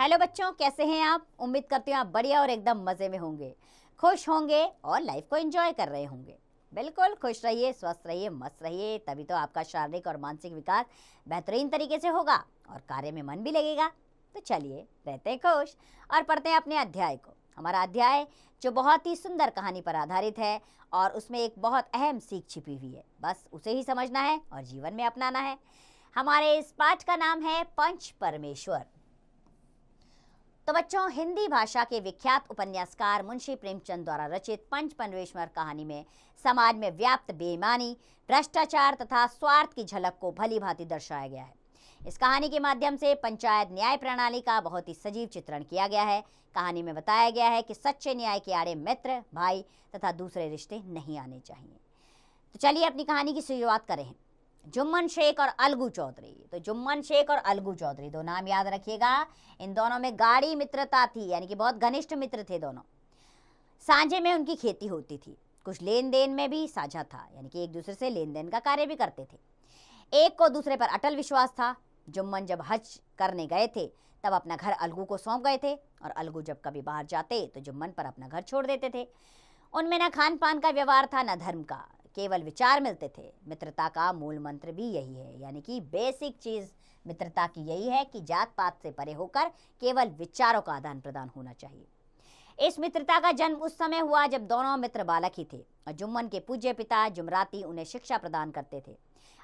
Hello बच्चों, कैसे हैं आप? उम्मीद करती हूँ आप बढ़िया और एकदम मज़े में होंगे, खुश होंगे और लाइफ को एंजॉय कर रहे होंगे। बिल्कुल खुश रहिए, स्वस्थ रहिए, मस्त रहिए, तभी तो आपका शारीरिक और मानसिक विकास बेहतरीन तरीके से होगा और कार्य में मन भी लगेगा। तो चलिए रहते हैं खुश और पढ़ते हैं अपने अध्याय को। हमारा अध्याय जो बहुत ही सुंदर कहानी पर आधारित है और उसमें एक बहुत अहम सीख छिपी हुई है, बस उसे ही समझना है और जीवन में अपनाना है। हमारे इस पाठ का नाम है पंच परमेश्वर। तो बच्चों, हिंदी भाषा के विख्यात उपन्यासकार मुंशी प्रेमचंद द्वारा रचित पंच परमेश्वर कहानी में समाज में व्याप्त बेईमानी, भ्रष्टाचार तथा स्वार्थ की झलक को भली भांति दर्शाया गया है। इस कहानी के माध्यम से पंचायत न्याय प्रणाली का बहुत ही सजीव चित्रण किया गया है। कहानी में बताया गया है कि सच्चे न्याय के आड़े मित्र, भाई तथा दूसरे रिश्ते नहीं आने चाहिए। तो चलिए अपनी कहानी की शुरुआत करें। जुम्मन शेख और अलगू चौधरी। तो जुम्मन शेख और अलगू चौधरी दो नाम याद रखिएगा। इन दोनों में गाढ़ी मित्रता थी, यानी कि बहुत घनिष्ठ मित्र थे दोनों। सांझे में उनकी खेती होती थी, कुछ लेन देन में भी साझा था, यानी कि एक दूसरे से लेन देन का कार्य भी करते थे। एक को दूसरे पर अटल विश्वास था। जुम्मन जब हज करने गए थे तब अपना घर अलगू को सौंप गए थे और अलगू जब कभी बाहर जाते तो जुम्मन पर अपना घर छोड़ देते थे। उनमें न खान पान का व्यवहार था, न धर्म का, केवल विचार मिलते थे। मित्रता का मूल मंत्र भी यही है, यानी कि बेसिक चीज मित्रता की यही है कि जात पात से परे होकर केवल विचारों का आदान प्रदान होना चाहिए। इस मित्रता का जन्म उस समय हुआ जब दोनों मित्र बालक ही थे और जुम्मन के पूज्य पिता जुमराती उन्हें शिक्षा प्रदान करते थे।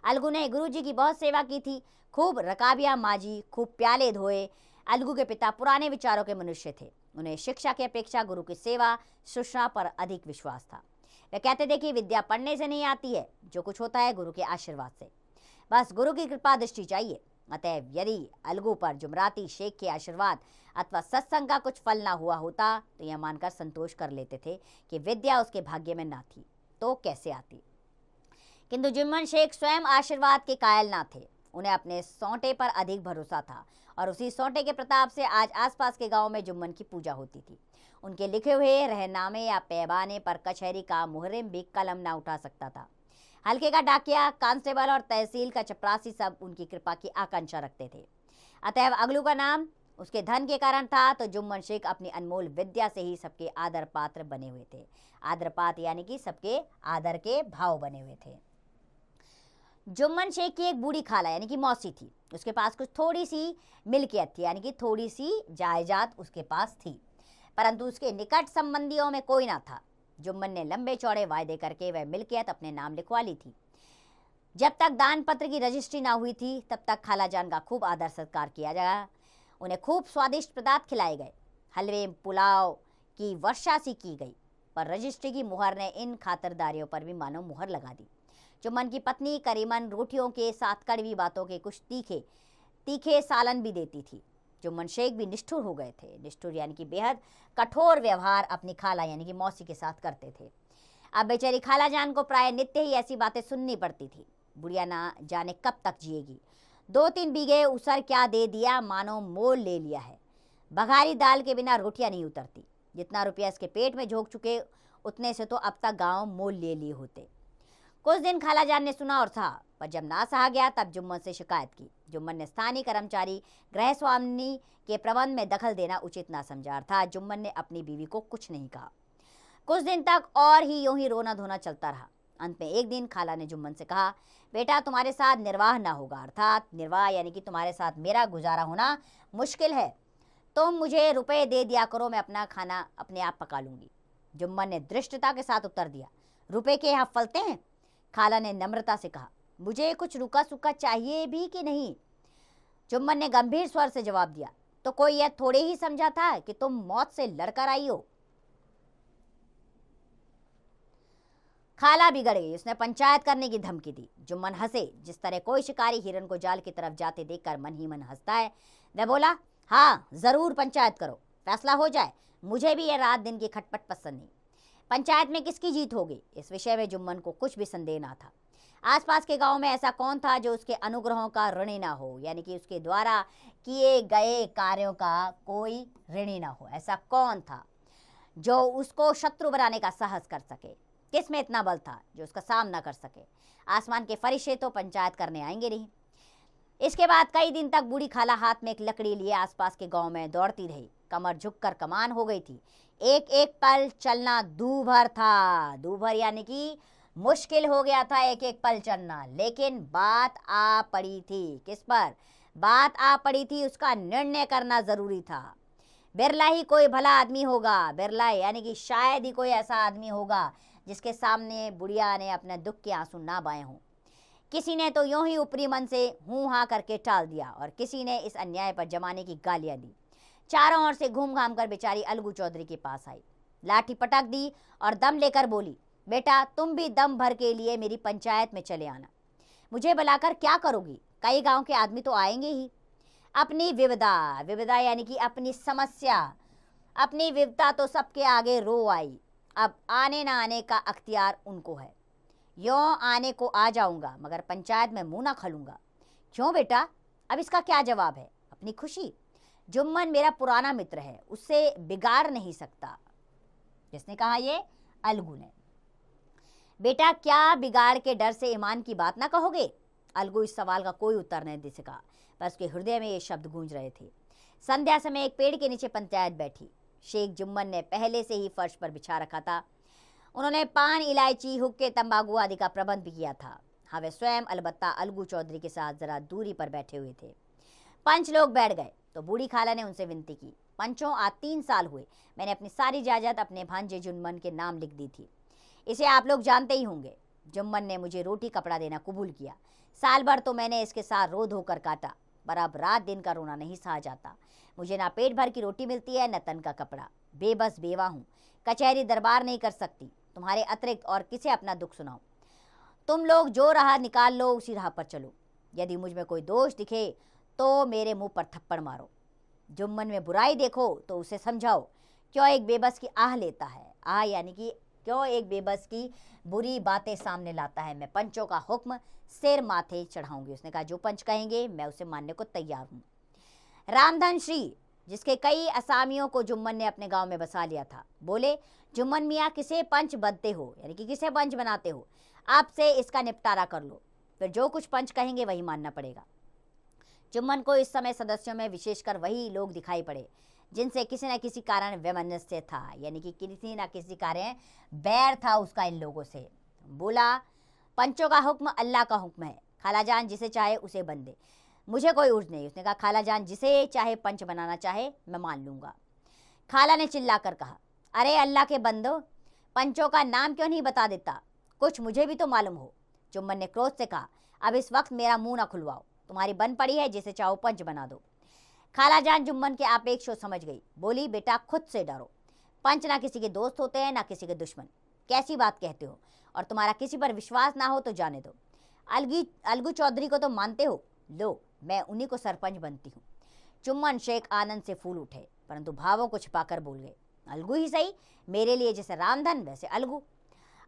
अलगू ने गुरुजी की बहुत सेवा की थी, खूब रकाबियां माजी, खूब प्याले धोए। अलगू के पिता पुराने विचारों के मनुष्य थे। उन्हें शिक्षा की अपेक्षा गुरु की सेवा शुश्रूषा पर अधिक विश्वास था। वे कहते थे कि विद्या पढ़ने से नहीं आती है, जो कुछ होता है गुरु के आशीर्वाद से। बस गुरु की कृपा दृष्टि चाहिए। अतएव यदि अलगू पर जुमराती शेख के आशीर्वाद अथवा सत्संग का कुछ फल ना हुआ होता तो यह मानकर संतोष कर लेते थे कि विद्या उसके भाग्य में ना थी तो कैसे आती। किंतु जुम्मन शेख स्वयं आशीर्वाद के कायल ना थे। उन्हें अपने सौंटे पर अधिक भरोसा था और उसी सौंटे के प्रताप से आज आसपास के गांव में जुम्मन की पूजा होती थी। उनके लिखे हुए रहनामे या पैबाने पर कचहरी का मुहर्रिम भी कलम ना उठा सकता था। हल्के का डाकिया, कांस्टेबल और तहसील का चपरासी सब उनकी कृपा की आकांक्षा रखते थे। अतएव अगलू का नाम उसके धन के कारण था तो जुम्मन शेख अपनी अनमोल विद्या से ही सबके आदर पात्र बने हुए थे। आदर पात्र यानी कि सबके आदर के भाव बने हुए थे। जुम्मन शेख की एक बूढ़ी खाला यानी कि मौसी थी। उसके पास कुछ थोड़ी सी मिल्कियत थी, यानी कि थोड़ी सी जायदाद उसके पास थी, परंतु उसके निकट संबंधियों में कोई ना था। जुम्मन ने लंबे चौड़े वायदे करके वह मिल्कियत अपने नाम लिखवा ली थी। जब तक दान पत्र की रजिस्ट्री ना हुई थी तब तक खालाजान का खूब आदर सत्कार किया गया। उन्हें खूब स्वादिष्ट पदार्थ खिलाए गए। हलवे पुलाव की वर्षा सी की गई, पर रजिस्ट्री की मुहर ने इन खातिरदारियों पर भी मानो मुहर लगा दी। जुम्मन की पत्नी करीमन रोटियों के साथ कड़वी बातों के कुछ तीखे तीखे सालन भी देती थी। जुम्मन शेख भी निष्ठुर हो गए थे। निष्ठुर यानी कि बेहद कठोर व्यवहार अपनी खाला यानी कि मौसी के साथ करते थे। अब बेचारी खाला जान को प्राय नित्य ही ऐसी बातें सुननी पड़ती थी। बुढ़िया ना जाने कब तक जिएगी। 2-3 बीघे उसर क्या दे दिया, मानो मोल ले लिया है। बघारी दाल के बिना रोटियां नहीं उतरती। जितना रुपया इसके पेट में झोंक चुके उतने से तो अब तक गांव मोल ले लिए होते। कुछ दिन खालाजान ने सुना और सहा, पर जब ना सहा गया तब जुम्मन से शिकायत की। जुम्मन ने स्थानीय कर्मचारी गृह स्वामी के प्रबंध में दखल देना उचित ना समझा, अर्थात जुम्मन ने अपनी बीवी को कुछ नहीं कहा। कुछ दिन तक और ही यूं ही रोना धोना चलता रहा। अंत में एक दिन खाला ने जुम्मन से कहा, बेटा तुम्हारे साथ निर्वाह ना होगा, अर्थात निर्वाह यानी कि तुम्हारे साथ मेरा गुजारा होना मुश्किल है। तुम मुझे रुपए दे दिया करो, मैं अपना खाना अपने आप पका लूंगी। जुम्मन ने धृष्टता के साथ उत्तर दिया, रुपए के यहाँ फलते हैं? खाला ने नम्रता से कहा, मुझे कुछ रुका सुक्का चाहिए भी कि नहीं? जुम्मन ने गंभीर स्वर से जवाब दिया, तो कोई यह थोड़े ही समझा था कि तुम मौत से लड़कर आई हो। खाला बिगड़ गई। उसने पंचायत करने की धमकी दी। जुम्मन हंसे। जिस तरह कोई शिकारी हिरन को जाल की तरफ जाते देखकर मन ही मन हंसता है, वह बोला, हाँ जरूर पंचायत करो, फैसला हो जाए। मुझे भी यह रात दिन की खटपट पसंद नहीं। पंचायत में किसकी जीत होगी, इस विषय में जुम्मन को कुछ भी संदेह ना था। आसपास के गांव में ऐसा कौन था जो उसके अनुग्रहों का ऋणी ना हो, यानी कि उसके द्वारा किए गए कार्यों का कोई ऋणी ना हो। ऐसा कौन था जो उसको शत्रु बनाने का साहस कर सके? किस में इतना बल था जो उसका सामना कर सके? आसमान के फरिश्ते तो पंचायत करने आएंगे नहीं। इसके बाद कई दिन तक बूढ़ी खाला हाथ में एक लकड़ी लिए आसपास के गांव में दौड़ती रही। कमर झुककर कमान हो गई थी। एक एक पल चलना दूभर था। दूभर यानी कि मुश्किल हो गया था एक एक पल चलना। लेकिन बात आ पड़ी थी। किस पर बात आ पड़ी थी? उसका निर्णय करना जरूरी था। बिरला ही कोई भला आदमी होगा। बिरला यानी कि शायद ही कोई ऐसा आदमी होगा जिसके सामने बुढ़िया ने अपने दुख के आंसू ना बहाए हों। किसी ने तो यूं ही ऊपरी मन से हूं हां करके टाल दिया और किसी ने इस अन्याय पर जमाने की गालियां दी। चारों ओर से घूम घाम कर बेचारी अलगू चौधरी के पास आई, लाठी पटक दी और दम लेकर बोली, बेटा तुम भी दम भर के लिए मेरी पंचायत में चले आना। मुझे बुलाकर क्या करोगी? कई गांव के आदमी तो आएंगे ही। अपनी विविधा, विविधा यानी कि अपनी समस्या, अपनी विविधता तो सबके आगे रो आई। अब आने ना आने का अख्तियार उनको है। यों आने को आ जाऊंगा मगर पंचायत में मुंह ना खलूंगा। क्यों बेटा? अब इसका क्या जवाब है? अपनी खुशी। जुम्मन मेरा पुराना मित्र है, उससे बिगाड़ नहीं सकता। किसने कहा? ये अलगू ने। बेटा क्या बिगाड़ के डर से ईमान की बात ना कहोगे? अलगू इस सवाल का कोई उत्तर नहीं दे सका, पर उसके हृदय में ये शब्द गूंज रहे थे। संध्या समय एक पेड़ के नीचे पंचायत बैठी। शेख जुम्मन ने पहले से ही फर्श पर बिछा रखा था। उन्होंने पान, इलायची, हुक्के, तंबाकू आदि का प्रबंध भी किया था। हाँ, वे स्वयं अलबत्ता अलगू चौधरी के साथ जरा दूरी पर बैठे हुए थे। पंच लोग बैठ गए तो बूढ़ी खाला ने उनसे विनती की, पंचों आज 3 साल हुए मैंने अपनी सारी जायदाद अपने भांजे जुम्मन के नाम लिख दी थी। इसे आप लोग जानते ही होंगे। जुम्मन ने मुझे रोटी कपड़ा देना कबूल किया। साल भर तो मैंने इसके साथ रो धोकर काटा, पर अब रात दिन का रोना नहीं सहा जाता। मुझे ना पेट भर की रोटी मिलती है न तन का कपड़ा। बेबस बेवा हूँ, कचहरी दरबार नहीं कर सकती। तुम्हारे अतिरिक्त और किसे अपना दुख सुनाऊं? तुम लोग जो राह निकाल लो उसी राह पर चलो। यदि मुझ में कोई दोष दिखे तो मेरे मुंह पर थप्पड़ मारो। जुम्मन में बुराई देखो तो उसे समझाओ। क्यों एक बेबस की आह लेता है? आह यानी कि क्यों एक बेबस की बुरी बातें सामने लाता है? मैं पंचों का हुक्म सिर माथे चढ़ाऊंगी। उसने कहा, जो पंच कहेंगे मैं उसे मानने को तैयार हूँ। रामधन श्री, जिसके कई असामियों को जुम्मन ने अपने गांव में बसा लिया था, बोले, जुम्मन मियाँ किसे पंच बनते हो, यानी कि किसे पंच बनाते हो? आपसे इसका निपटारा कर लो, फिर जो कुछ पंच कहेंगे वही मानना पड़ेगा। जुम्मन को इस समय सदस्यों में विशेषकर वही लोग दिखाई पड़े जिनसे किसी न किसी कारण वैमनस्य था, यानी कि किसी न किसी कारण बैर था उसका इन लोगों से। बोला, पंचों का हुक्म अल्लाह का हुक्म है। खालाजान जिसे चाहे उसे बन दे, मुझे कोई उर्ज नहीं। उसने कहा, खालाजान जिसे चाहे पंच बनाना चाहे मैं मान लूंगा। खाला ने चिल्लाकर कहा, अरे अल्लाह के बंदो, पंचों का नाम क्यों नहीं बता देता? कुछ मुझे भी तो मालूम हो। जुम्मन ने क्रोध से कहा, अब इस वक्त मेरा मुंह ना खुलवाओ। तुम्हारी बन पड़ी है, जिसे चाहो पंच बना दो। खालाजान जुम्मन के आपेक्ष समझ गई। बोली, बेटा खुद से डरो। पंच ना किसी के दोस्त होते हैं ना किसी के दुश्मन। कैसी बात कहते हो? और तुम्हारा किसी पर विश्वास ना हो तो जाने दो। अलगू चौधरी को तो मानते हो, लो मैं उन्हीं को सरपंच बनती हूँ। जुम्मन शेख आनंद से फूल उठे, परंतु भावों को छिपाकर बोल गए, अलगू ही सही, मेरे लिए जैसे रामधन वैसे अलगू।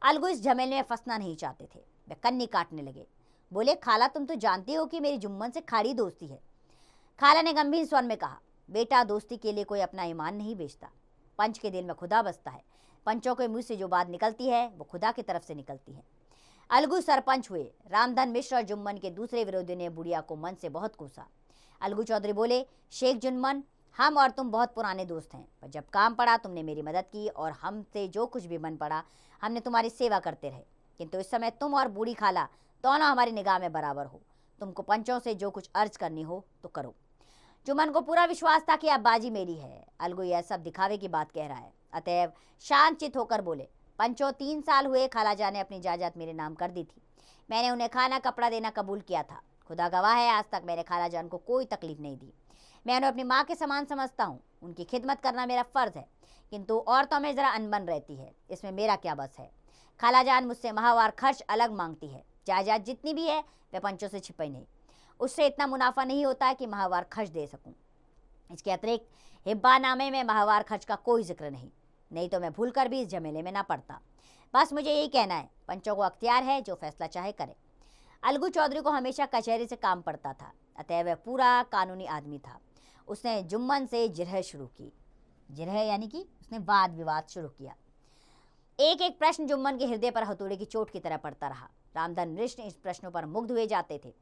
अलगू इस झमेले में फंसना नहीं चाहते थे। वे कन्नी काटने लगे। बोले, खाला तुम तो जानती हो कि मेरी जुम्मन से खाड़ी दोस्ती है। खाला ने गंभीर स्वर में कहा, बेटा दोस्ती के लिए कोई अपना ईमान नहीं बेचता। पंच के दिल में खुदा बसता है। पंचों के मुंह से जो बात निकलती है वो खुदा की तरफ से निकलती है। अलगू सरपंच हुए। रामधन मिश्र और जुम्मन के दूसरे विरोधियों ने बुढ़िया को मन से बहुत कोसा। अलगू चौधरी बोले, शेख जुम्मन, हम और तुम बहुत पुराने दोस्त हैं, पर जब काम पड़ा तुमने मेरी मदद की और हमसे जो कुछ भी बन पड़ा हमने तुम्हारी सेवा करते रहे। किंतु इस समय तुम और बूढ़ी खाला दोनों हमारी निगाह में बराबर हो। तुमको पंचों से जो कुछ अर्ज करनी हो तो करो। जुम्मन को पूरा विश्वास था कि अब बाजी मेरी है। अलगू यह सब दिखावे की बात कह रहा है, अतएव शांतचित होकर बोले, पंचों 3 साल हुए खालाजान ने अपनी जायदाद मेरे नाम कर दी थी। मैंने उन्हें खाना कपड़ा देना कबूल किया था। खुदा गवाह है, आज तक मैंने खालाजान को कोई तकलीफ नहीं दी। मैं उन्हें अपनी माँ के समान समझता हूँ। उनकी खिदमत करना मेरा फ़र्ज़ है, किंतु औरतों में ज़रा अनबन रहती है, इसमें मेरा क्या बस है। खालाजान मुझसे माहवार खर्च अलग मांगती है। जायदाद जितनी भी है वह पंचों से छिपाई नहीं। उससे इतना मुनाफा नहीं होता है कि माहवार खर्च दे सकूं। इसके अतिरिक्त हिब्बानामे में माहवार खर्च का कोई जिक्र नहीं तो मैं भूलकर भी इस झमेले में ना पड़ता। बस मुझे यही कहना है, पंचों को अख्तियार है, जो फैसला चाहे करे। अलगू चौधरी को हमेशा कचहरी से काम पड़ता था, अतः वह पूरा कानूनी आदमी था। उसने जुम्मन से जिरह शुरू की। जिरह यानी कि उसने वाद विवाद शुरू किया। एक एक प्रश्न जुम्मन के हृदय पर हथौड़े की चोट की तरह पड़ता रहा। रामधन मिश्र इस प्रश्नों पर मुग्ध हुए जाते थे।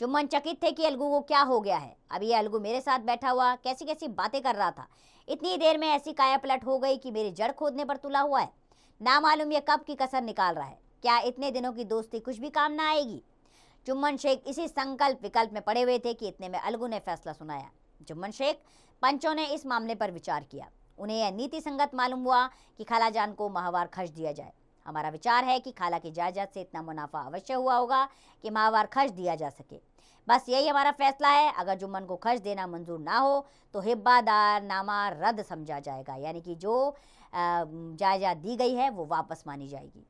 जुम्मन चकित थे कि अलगू को क्या हो गया है। अभी ये अलगू मेरे साथ बैठा हुआ कैसी कैसी बातें कर रहा था, इतनी देर में ऐसी काया पलट हो गई कि मेरी जड़ खोदने पर तुला हुआ है। ना मालूम ये कब की कसर निकाल रहा है, क्या इतने दिनों की दोस्ती कुछ भी काम ना आएगी। जुम्मन शेख इसी संकल्प विकल्प में पड़े हुए थे कि इतने में अलगू ने फैसला सुनाया। जुम्मन शेख पंचों ने इस मामले पर विचार किया। उन्हें यह नीति संगत मालूम हुआ कि खालाजान को माहवार खर्च दिया जाए। हमारा विचार है कि खाला की जायदाद से इतना मुनाफा अवश्य हुआ होगा कि माहवार खर्च दिया जा सके। बस यही हमारा फैसला है। अगर जुम्मन को खर्च देना मंजूर ना हो तो हिब्बादार नामा रद्द समझा जाएगा, यानी कि जो जायदाद दी गई है वो वापस मानी जाएगी।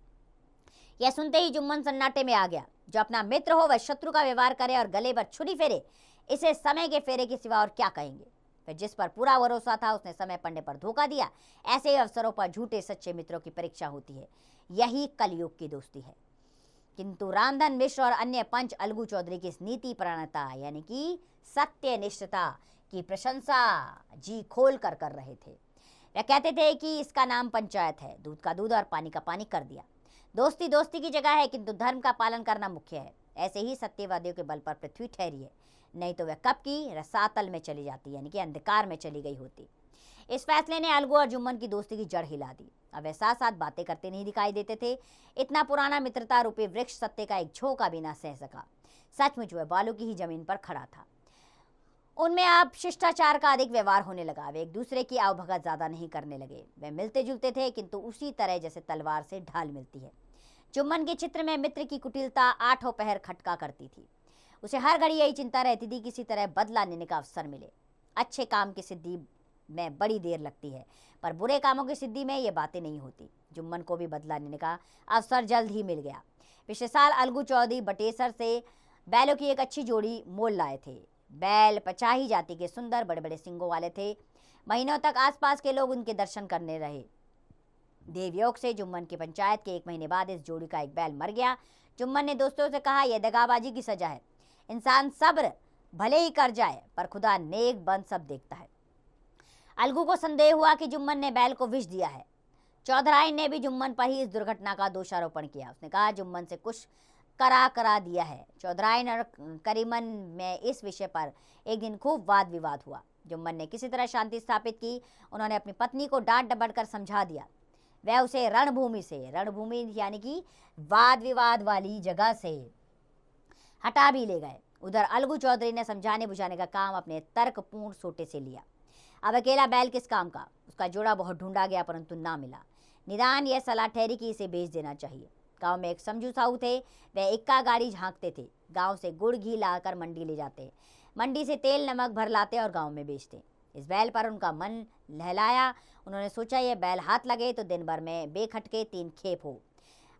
यह सुनते ही जुम्मन सन्नाटे में आ गया। जो अपना मित्र हो वह शत्रु का व्यवहार करे और गले पर छुरी फेरे, इसे समय के फेरे के सिवा और क्या कहेंगे। फिर जिस पर पूरा भरोसा था उसने समय पड़ने पर धोखा दिया। ऐसे अवसरों पर झूठे सच्चे मित्रों की परीक्षा होती है। यही कलयुग की दोस्ती है। किंतु रामधन मिश्र और अन्य पंच अलगू चौधरी की इस नीति परायणता यानी कि सत्यनिष्ठता की प्रशंसा जी खोल कर रहे थे। वे कहते थे कि इसका नाम पंचायत है, दूध का दूध और पानी का पानी कर दिया। दोस्ती दोस्ती की जगह है, किंतु धर्म का पालन करना मुख्य है। ऐसे ही सत्यवादियों के बल पर पृथ्वी ठहरी है, नहीं तो वह कब की रसातल में चली जाती, यानी कि अंधकार में चली गई होती। इस फैसले ने अलगू और जुम्मन की दोस्ती की जड़ हिला दी। अब वे साथ साथ बातें करते नहीं दिखाई देते थे। इतना पुराना मित्रता रूपी वृक्ष सत्य का एक झोंका भी ना सह सका। सचमुच वह बालू की ही जमीन पर खड़ा था। उनमें अब शिष्टाचार का अधिक व्यवहार होने लगा। वे एक दूसरे की आवभगत ज्यादा नहीं करने लगे। वे मिलते जुलते थे, किंतु उसी तरह जैसे तलवार से ढाल मिलती है। जुम्मन के चित्र में मित्र की कुटिलता आठों पहर खटका करती थी। उसे हर घड़ी यही चिंता रहती थी किसी तरह बदला लेने का अवसर मिले। अच्छे काम की सिद्धि में बड़ी देर लगती है, पर बुरे कामों की सिद्धि में ये बातें नहीं होती। जुम्मन को भी बदला लेने का अवसर जल्द ही मिल गया। पिछले साल अलगू चौधरी बटेसर से बैलों की एक अच्छी जोड़ी मोल लाए थे। बैल पचाही जाति के सुंदर बड़े बड़े सींगों वाले थे। महीनों तक आसपास के लोग उनके दर्शन करने रहे। देवयोग से जुम्मन की पंचायत के 1 महीने बाद इस जोड़ी का एक बैल मर गया। जुम्मन ने दोस्तों से कहा, यह दगाबाजी की सजा है। इंसान सब्र भले ही कर जाए, पर खुदा नेक बंद सब देखता है। अलगू को संदेह हुआ कि जुम्मन ने बैल को विष दिया है। चौधराइन ने भी जुम्मन पर ही इस दुर्घटना का दोषारोपण किया। उसने कहा, जुम्मन से कुछ करा दिया है। चौधराइन और करीमन में इस विषय पर एक दिन खूब वाद विवाद हुआ। जुम्मन ने किसी तरह शांति स्थापित की। उन्होंने अपनी पत्नी को डांट डपट कर समझा दिया। वह उसे रणभूमि यानी कि वाद विवाद वाली जगह से हटा भी ले गए। उधर अलगू चौधरी ने समझाने बुझाने का काम अपने तर्कपूर्ण सोटे से लिया। अब अकेला बैल किस काम का। उसका जोड़ा बहुत ढूंढा गया, परंतु ना मिला। निदान यह सलाह ठहरी कि इसे बेच देना चाहिए। गांव में एक समझू साहू थे। वह इक्का गाड़ी झांकते थे। गांव से गुड़ घी लाकर मंडी ले जाते, मंडी से तेल नमक भर लाते और गांव में बेचते। इस बैल पर उनका मन लहलाया। उन्होंने सोचा, यह बैल हाथ लगे तो दिन भर में बेखटके 3 खेप हो।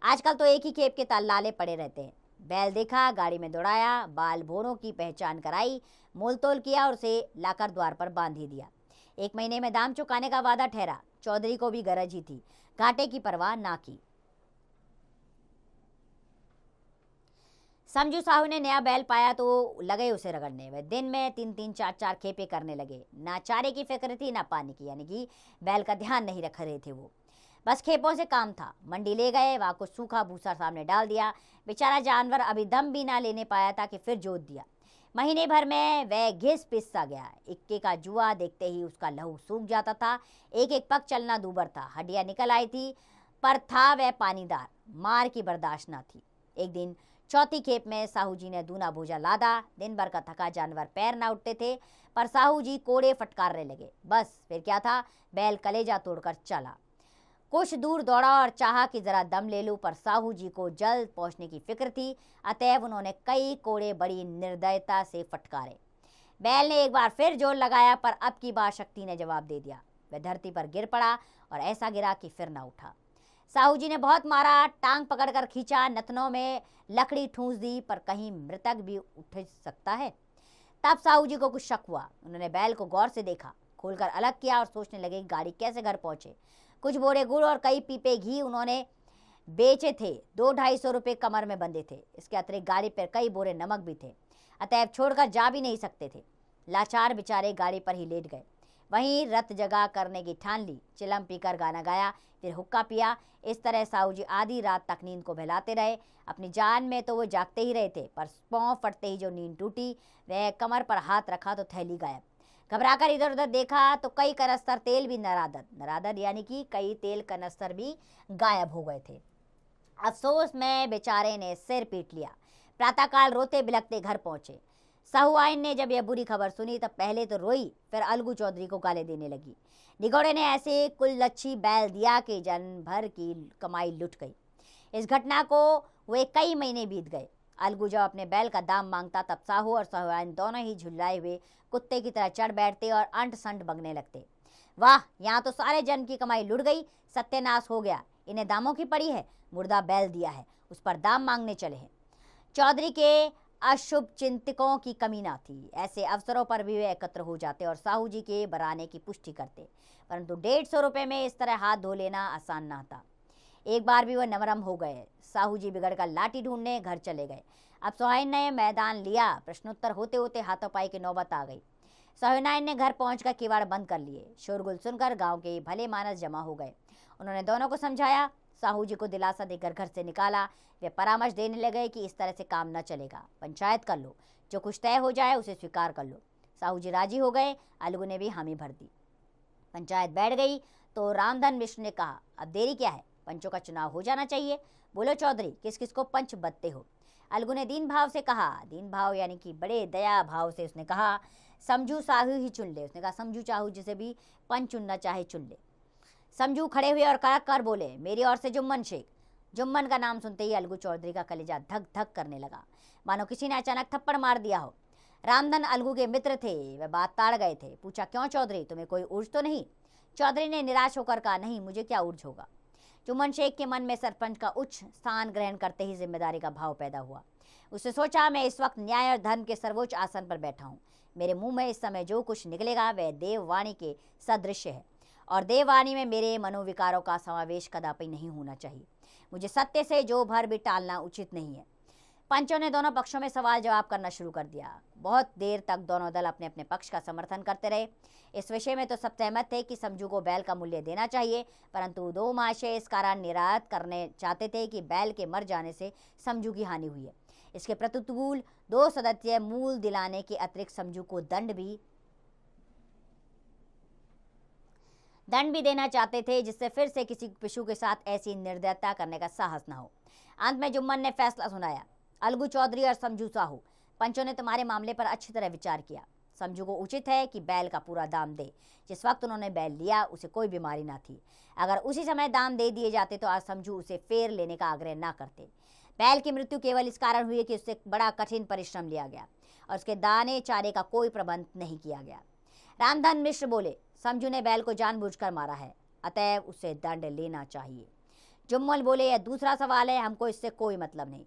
आजकल तो एक ही खेप के लाले पड़े रहते हैं। बैल देखा, गाड़ी में दौड़ाया, बाल भोरों की पहचान कराई, मोल तोल किया और उसे लाकर द्वार पर बांध ही दिया। 1 महीने में दाम चुकाने का वादा ठहरा। चौधरी को भी गरज ही थी, घाटे की परवाह ना की। समझू साहू ने नया बैल पाया तो लगे उसे रगड़ने। वे दिन में 3-3 4-4 खेपे करने लगे। ना चारे की फिक्र थी ना पानी की, यानी कि बैल का ध्यान नहीं रख रहे थे वो। बस खेपों से काम था। मंडी ले गए, वहाँ कुछ सूखा भूसा सामने डाल दिया। बेचारा जानवर अभी दम भी ना लेने पाया था कि फिर जोत दिया। महीने भर में वह घिस पिस सा गया। इक्के का जुआ देखते ही उसका लहू सूख जाता था। एक एक पग चलना दूबर था। हड्डियां निकल आई थी, पर था वह पानीदार। मार की बर्दाश्त ना थी। एक दिन चौथी खेप में साहू जी ने दूना भोजा लादा। दिन भर का थका जानवर पैर ना उठते थे, पर साहू जी कोड़े फटकारने लगे। बस फिर क्या था, बैल कलेजा तोड़कर चला। कुछ दूर दौड़ा और चाहा कि जरा दम ले लूं, पर साहू जी को जल्द पहुंचने की फिक्र थी। अतएव उन्होंने कई कोड़े बड़ी निर्दयता से फटकारे। बैल ने एक बार फिर जोर लगाया, पर अब की बार शक्ति ने जवाब दे दिया। वह धरती पर गिर पड़ा और ऐसा गिरा कि फिर ना उठा। साहू जी ने बहुत मारा, टांग पकड़कर खींचा, नथनों में लकड़ी ठूंस दी, पर कहीं मृतक भी उठ सकता है। तब साहू जी को कुछ शक हुआ। उन्होंने बैल को गौर से देखा, खोलकर अलग किया और सोचने लगे कि गाड़ी कैसे घर पहुंचे। कुछ बोरे गुड़ और कई पीपे घी उन्होंने बेचे थे। 200-250 रुपये कमर में बंधे थे। इसके अतिरिक्त गाड़ी पर कई बोरे नमक भी थे। अतएव छोड़कर जा भी नहीं सकते थे। लाचार बेचारे गाड़ी पर ही लेट गए। वहीं रत जगा करने की ठान ली। चिलम पीकर गाना गाया, फिर हुक्का पिया। इस तरह साहू जी आधी रात तक नींद को बहलाते रहे। अपनी जान में तो वो जागते ही रहे थे, पर पाँव फटते ही जो नींद टूटी, वह कमर पर हाथ रखा तो थैली गायब। घबराकर इधर उधर देखा तो कई कनस्तर तेल भी नरादर यानी कि कई तेल कनस्तर भी गायब हो गए थे। अफसोस में बेचारे ने सिर पीट लिया। प्रातःकाल रोते बिलखते घर पहुंचे। साहूआइन ने जब यह बुरी खबर सुनी तब पहले तो रोई, फिर अलगू चौधरी को गाले देने लगी। निगौड़े ने ऐसे कुल्लच्छी बैल दिया कि जन भर की कमाई लुट गई। इस घटना को वे कई महीने बीत गए। अलगू जब अपने बैल का दाम मांगता तब साहू और साहूआइन दोनों ही झुल्लाए हुए कुत्ते की तरह चढ़ बैठते और अंट संट बगने लगते। वाह, यहाँ तो सारे जन की कमाई लुट गई, सत्यानाश हो गया। इन्हें दामों की पड़ी है, मुर्दा बैल दिया है, उस पर दाम मांगने चले हैं। चौधरी के अशुभ चिंतकों की कमी ना थी। ऐसे अवसरों पर भी वे एकत्र हो जाते और साहू जी के बराने की पुष्टि करते, परंतु 150 रुपये में इस तरह हाथ धो लेना आसान ना था। एक बार भी वह नमरम हो गए। साहू जी बिगड़कर लाठी ढूंढने घर चले गए। अब सोहाइन ने मैदान लिया। प्रश्नोत्तर होते होते हाथोपाई की नौबत आ गई। सोहाइन ने घर पहुंचकर किवाड़ बंद कर लिए। शोरगुल सुनकर गांव के भले मानस जमा हो गए। उन्होंने दोनों को समझाया, साहू जी को दिलासा देकर घर से निकाला। वे परामर्श देने लगे कि इस तरह से काम न चलेगा, पंचायत कर लो, जो कुछ तय हो जाए उसे स्वीकार कर लो। साहू जी राजी हो गए। अलगू ने भी हामी भर दी। पंचायत बैठ गई तो रामधन मिश्र ने कहा, अब देरी क्या है, पंचों का चुनाव हो जाना चाहिए। बोलो चौधरी, किस किस को पंच बदते हो? अलगू ने दीन भाव से कहा। दीन भाव यानी कि बड़े दया भाव से उसने कहा, समझू साहू ही चुन ले। उसने कहा, समझू चाहू जिसे भी पंच चुनना चाहे चुन ले। समझू खड़े हुए और कड़क कर बोले, मेरी ओर से जुम्मन शेख। जुम्मन का नाम सुनते ही अलगू चौधरी का कलेजा धक धक करने लगा, मानो किसी ने अचानक थप्पड़ मार दिया हो। रामधन अलगू के मित्र थे, वे बात ताड़ गए थे। पूछा, क्यों चौधरी, तुम्हें कोई उर्ज तो नहीं? चौधरी ने निराश होकर कहा, नहीं, मुझे क्या उर्ज होगा। जुम्मन शेख के मन में सरपंच का उच्च स्थान ग्रहण करते ही जिम्मेदारी का भाव पैदा हुआ। उसने सोचा, मैं इस वक्त न्याय और धर्म के सर्वोच्च आसन पर बैठा हूँ। मेरे मुंह में इस समय जो कुछ निकलेगा वह देववाणी के सदृश है, और देववाणी में मेरे मनोविकारों का समावेश कदापि नहीं होना चाहिए। मुझे सत्य से जो भर भी टालना उचित नहीं है। पंचों ने दोनों पक्षों में सवाल जवाब करना शुरू कर दिया। बहुत देर तक दोनों दल अपने अपने पक्ष का समर्थन करते रहे। इस विषय में तो सब सहमत थे कि समझू को बैल का मूल्य देना चाहिए, परंतु दो महाशय इस कारण निराकरण करने चाहते थे कि बैल के मर जाने से समझू की हानि हुई है। इसके प्रतिकूल 2 सदस्य मूल दिलाने के अतिरिक्त समझू को दंड भी देना चाहते थे, जिससे फिर से किसी पिशु के साथ ऐसी निर्दयता करने का साहस न हो। अंत में जुम्मन ने फैसला सुनाया, अलगू चौधरी और समझू साहू, पंचों ने तुम्हारे मामले पर अच्छी तरह विचार किया। समझू को उचित है कि बैल का पूरा दाम दे। जिस वक्त उन्होंने बैल लिया उसे कोई बीमारी ना थी। अगर उसी समय दाम दे दिए जाते तो आज समझू उसे फेर लेने का आग्रह ना करते। बैल की मृत्यु केवल इस कारण हुई कि उससे बड़ा कठिन परिश्रम लिया गया और उसके दाने चारे का कोई प्रबंध नहीं किया गया। रामधन मिश्र बोले, समझू ने बैल को जानबूझकर मारा है, अतएव उसे दंड लेना चाहिए। जुम्मन बोले, यह दूसरा सवाल है, हमको इससे कोई मतलब नहीं।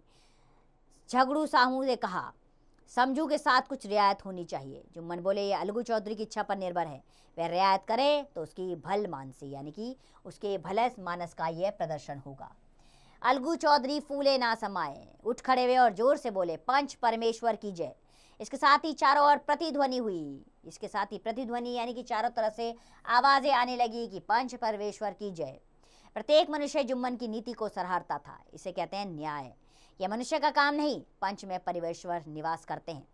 झगड़ू साहू ने कहा, समझू के साथ कुछ रियायत होनी चाहिए। जुम्मन बोले, यह अलगू चौधरी की इच्छा पर निर्भर है। वह रियायत करे तो उसकी भल मानसी यानी कि उसके भले मानस का यह प्रदर्शन होगा। अलगू चौधरी फूले ना समाये, उठ खड़े हुए और जोर से बोले, पंच परमेश्वर की जय। इसके साथ ही चारों ओर प्रतिध्वनि हुई। इसके साथ ही प्रतिध्वनि यानी कि चारों तरफ से आवाजें आने लगी कि पंच परमेश्वर की जय। प्रत्येक मनुष्य जुम्मन की नीति को सराहता था। इसे कहते हैं न्याय। यह मनुष्य का काम नहीं, पंच में परमेश्वर निवास करते हैं,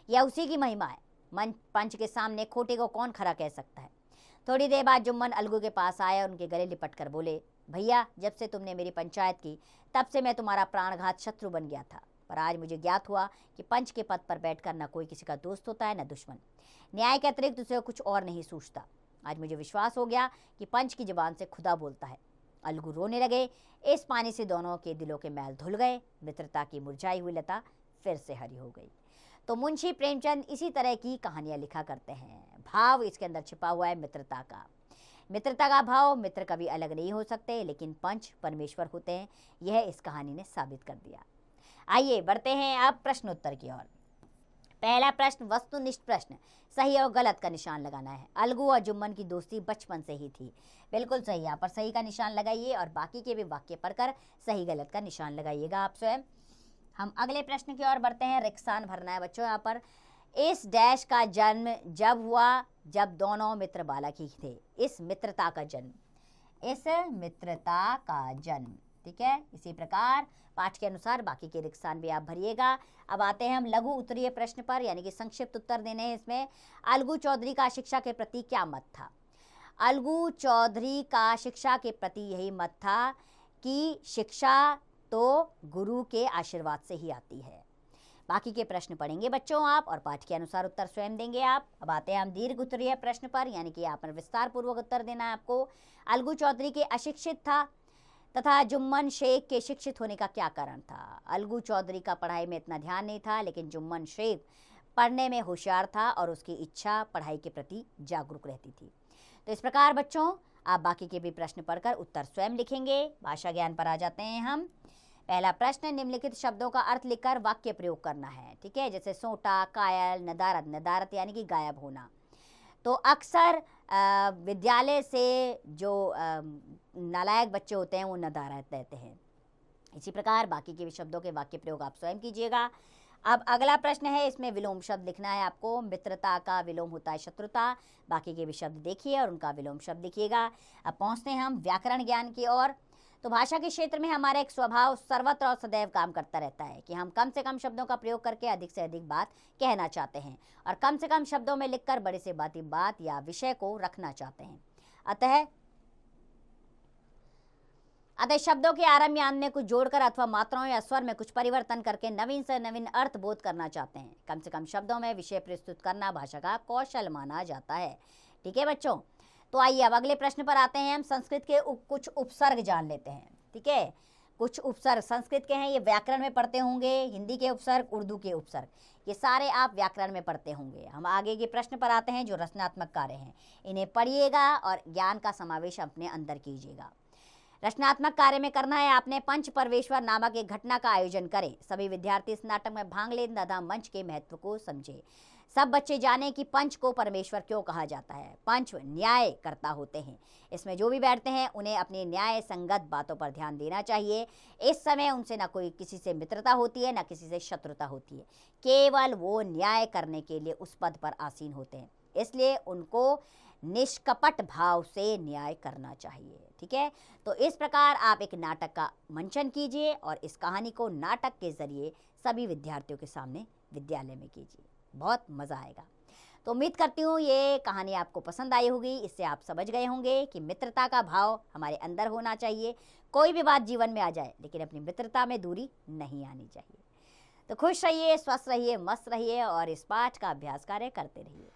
यह उसी की महिमा है। पंच के सामने खोटे को कौन खरा कह सकता है। थोड़ी देर बाद जुम्मन अलगू के पास आए और उनके गले लिपट कर बोले, भैया, जब से तुमने मेरी पंचायत की तब से मैं तुम्हारा प्राणघात शत्रु बन गया था, पर आज मुझे ज्ञात हुआ कि पंच के पद पर बैठकर न कोई किसी का दोस्त होता है न दुश्मन। न्याय के अतिरिक्त उसे कुछ और नहीं सूझता। आज मुझे विश्वास हो गया कि पंच की जुबान से खुदा बोलता है। अलगू रोने लगे। इस पानी से दोनों के दिलों के मैल धुल गए। मित्रता की मुरझाई हुई लता फिर से हरी हो गई। तो मुंशी प्रेमचंद इसी तरह की कहानियां लिखा करते हैं। भाव इसके अंदर छिपा हुआ है मित्रता का। मित्रता का भाव, मित्र कभी अलग नहीं हो सकते, लेकिन पंच परमेश्वर होते हैं। यह इस कहानी ने साबित कर दिया। आइए बढ़ते हैं अब प्रश्नोत्तर की ओर। पहला प्रश्न, वस्तुनिष्ठ प्रश्न, सही और गलत का निशान लगाना है। अलगू और जुम्मन की दोस्ती बचपन से ही थी। बिल्कुल सही, यहाँ पर सही का निशान लगाइए और बाकी के भी वाक्य पढ़कर सही गलत का निशान लगाइएगा आप स्वयं। हम अगले प्रश्न की ओर बढ़ते हैं। रिक्सान भरना है बच्चों। यहाँ पर इस डैश का जन्म जब हुआ जब दोनों मित्र बालक ही थे। इस मित्रता का जन्म, इस मित्रता का जन्म, ठीक है। इसी प्रकार पाठ के अनुसार बाकी के रिक्त स्थान भी आप भरिएगा। अब आते हैं हम लघु उत्तरीय प्रश्न पर, यानी कि संक्षिप्त उत्तर देने हैं इसमें। अलगू चौधरी का शिक्षा के प्रति क्या मत था? अलगू चौधरी का शिक्षा के प्रति यही मत था कि शिक्षा तो गुरु के आशीर्वाद से ही आती है। बाकी के प्रश्न पढ़ेंगे बच्चों आप, और पाठ के अनुसार उत्तर स्वयं देंगे आप। अब आते हैं हम दीर्घ उत्तरीय प्रश्न पर, यानी कि यहाँ पर विस्तार पूर्वक उत्तर देना है आपको। अलगू चौधरी के अशिक्षित था तथा जुम्मन शेख के शिक्षित होने का क्या कारण था? अलगू चौधरी का पढ़ाई में इतना ध्यान नहीं था, लेकिन जुम्मन शेख पढ़ने में होशियार था और उसकी इच्छा पढ़ाई के प्रति जागरूक रहती थी। तो इस प्रकार बच्चों आप बाकी के भी प्रश्न पढ़कर उत्तर स्वयं लिखेंगे। भाषा ज्ञान पर आ जाते हैं हम। पहला प्रश्न, निम्नलिखित शब्दों का अर्थ लिखकर वाक्य प्रयोग करना है, ठीक है। जैसे सोटा, कायल, नदारत, नदारत यानी कि गायब होना। तो अक्सर विद्यालय से जो नालायक बच्चे होते हैं वो नदारत रहते हैं। इसी प्रकार बाकी के भी शब्दों के वाक्य प्रयोग आप स्वयं कीजिएगा। अब अगला प्रश्न है, इसमें विलोम शब्द लिखना है आपको। मित्रता का विलोम होता है शत्रुता। बाकी के भी शब्द देखिए और उनका विलोम शब्द लिखिएगा। अब पहुंचते हैं हम व्याकरण ज्ञान की ओर। तो भाषा के क्षेत्र में हमारा एक स्वभाव सर्वत्र और सदैव काम करता रहता है कि हम कम से कम शब्दों का प्रयोग करके अधिक से अधिक बात कहना चाहते हैं और कम से कम शब्दों में लिखकर बड़े से बात या विषय को रखना चाहते हैं। अतः शब्दों के आरंभ या अंत में कुछ जोड़कर अथवा मात्राओं या स्वर में कुछ परिवर्तन करके नवीन से नवीन अर्थ बोध करना चाहते हैं। कम से कम शब्दों में विषय प्रस्तुत करना भाषा का कौशल माना जाता है, ठीक है बच्चों। तो आइए अब अगले प्रश्न पर आते हैं हम। संस्कृत के कुछ उपसर्ग जान लेते हैं, ठीक है। कुछ उपसर्ग संस्कृत के हैं, ये व्याकरण में पढ़ते होंगे। हिंदी के उपसर्ग, उर्दू के उपसर्ग, ये सारे आप व्याकरण में पढ़ते होंगे। हम आगे के प्रश्न पर आते हैं जो रचनात्मक कार्य हैं। इन्हें पढ़िएगा और ज्ञान का समावेश अपने अंदर कीजिएगा। रचनात्मक कार्य में करना है आपने पंच परमेश्वर नामक एक घटना का आयोजन करें। सभी विद्यार्थी इस नाटक में भाग लें तथा मंच के महत्व को समझे। सब बच्चे जाने कि पंच को परमेश्वर क्यों कहा जाता है। पंच न्याय करता होते हैं। इसमें जो भी बैठते हैं उन्हें अपनी न्याय संगत बातों पर ध्यान देना चाहिए। इस समय उनसे न कोई किसी से मित्रता होती है, न किसी से शत्रुता होती है। केवल वो न्याय करने के लिए उस पद पर आसीन होते हैं, इसलिए उनको निष्कपट भाव से न्याय करना चाहिए, ठीक है। तो इस प्रकार आप एक नाटक का मंचन कीजिए और इस कहानी को नाटक के जरिए सभी विद्यार्थियों के सामने विद्यालय में कीजिए। बहुत मज़ा आएगा। तो उम्मीद करती हूँ ये कहानी आपको पसंद आई होगी। इससे आप समझ गए होंगे कि मित्रता का भाव हमारे अंदर होना चाहिए। कोई भी बात जीवन में आ जाए लेकिन अपनी मित्रता में दूरी नहीं आनी चाहिए। तो खुश रहिए, स्वस्थ रहिए, मस्त रहिए और इस पाठ का अभ्यास कार्य करते रहिए।